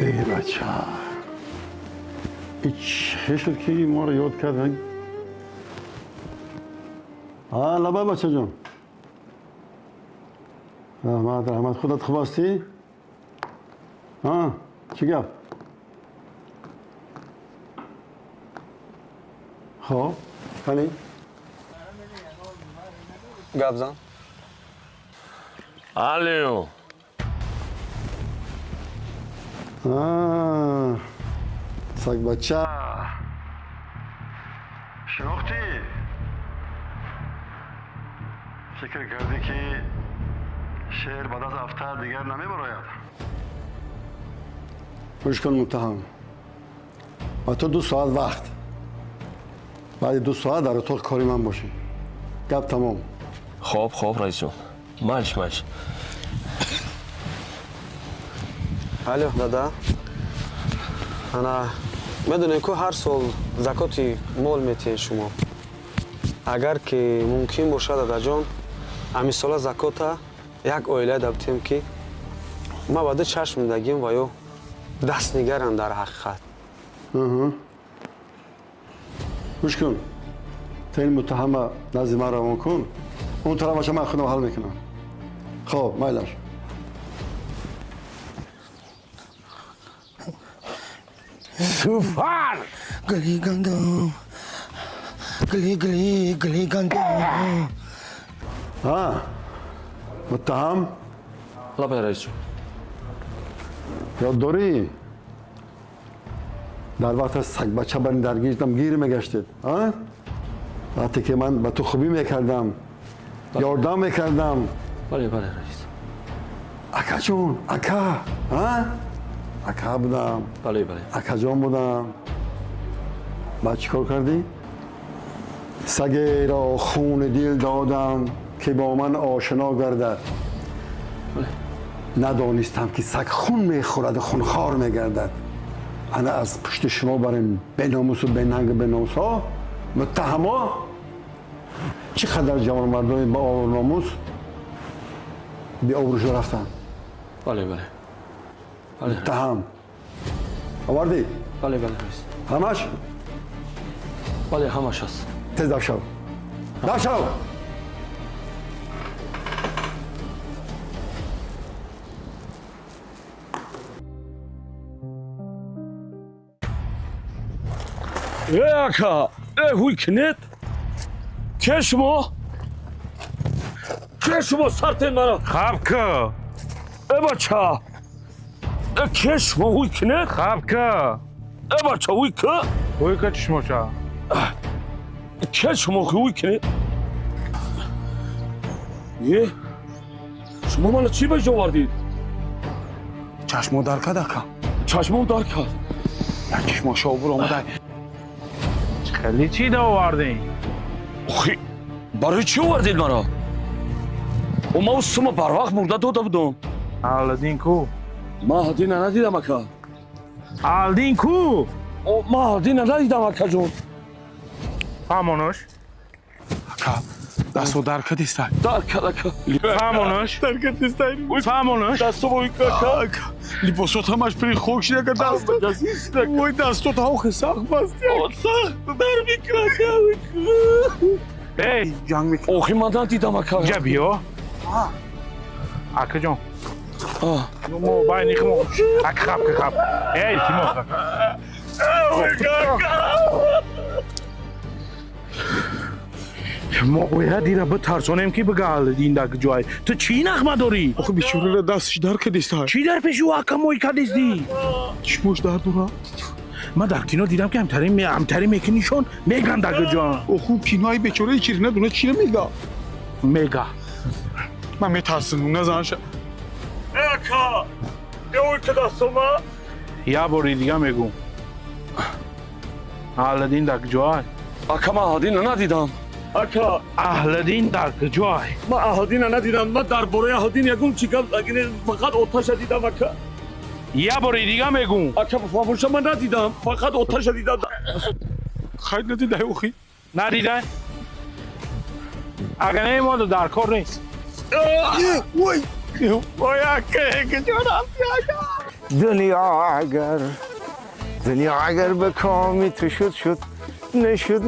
ای بچه این چه شد که ما رو یاد کردن؟ لبا بچه جان رحمت خودت خوب هستی؟ چی گفت؟ خب کنی؟ گپ زن الو سگ بچه شناختی؟ فکر کردی که شعر بعد از هفته دیگر نمی براید گوش کن متهم و تو 2 ساعت وقت بعد 2 ساعت در اتاق کاری من باشی گپ تمام خب رئیس جون ماش الو دادا انا میدونی که هر سال زکاتی مال میتین شما اگر که ممکن باشه دادا جان همین سال زکاتا یک اویله دابتیم که ما بعد چشم دگیم و یا دست نگرم در حقیقت گوش کن تا این متهم نزد من روان کن اون طرف من خودم حل میکنم خب مایلش سوپر گلی گندم گلی گندم متهم لبا رئیس جون یاد داری در وقت سگ بچه برین درگیرتم گیر میگشتید وقتی که من به تو خوبی میکردم یاردم میکردم بله رئیس اکا جون اکا بودم بله اکا جان بودم بعد چیکار کردی؟ سگی را خون دل دادم که با من آشنا گردد ندانستم که سگ خون میخورد و خونخوار میگردد انا از پشت شما بریم به ناموس و به ننگ به ناموس ها متهما چقدر جوان مردمی با آور ناموس بی آبروشو رفتن بله متهم آوردی؟ بله رئیس همش؟ بله همش هست تیز دف شو اکا هوی کنید که شما سرتین مرا خب که بچه که شما هوی کنید خب که بچه هوی که چشمو چه که شما هوی کنید شما مالا چی به جا وردید؟ چشمو در کده که چشمم در کرد در چشمو شابور آمده خیلی چی دا آوردین؟ آخی برای چی آوردید مرا؟ و ما سوم بر وقت مرده داده بودم آلدین کو؟ ما هدین ندیدم اکا آلدین کو؟ ما هدین ندیدم اکا جون فهمونش؟ اکا دستو در کد استای در کرد اکا فهمونش؟ در کد استای فهمونش؟ دستو بایی اکا لیپوسوت همش پری خوک شده که دست وای دستو هاو سخت بستی سخت در میکنه ای جنگ میکنه آخی من ندیدم اکا جا بیا اکا جان نمو بای نیخمو اکا خب ای تیمو ما باید دیره بترسانیم که بگل دین در جای تو چی نخمه داری؟ آخه بیچوره را دستش در کدیسته چی در پیشو اکا موی کدیستی؟ چشموش در دورا؟ من در کینو دیدم که همتری میکنیشون میگن در جان خوب کینوهای بیچوره چیری ندونه چی میگه؟ میگه من میترسم نزنش اکا اوی که دستو ما یا باری دیگه میگم اهل در جای اکا من هدین ندیدم اکا اهل دین در جای من اهدین ندیدم من در باره اهدین یکم چیکم فقط آتش دیدم اکا یا باری دیگه میگم اکا بفهموش من ندیدم فقط آتش دیدم خیلی ندیده اوخی ندیده اگر نه ما در کار نیست وای اکا که جانم دنیا اگر به کامی تو شد نشد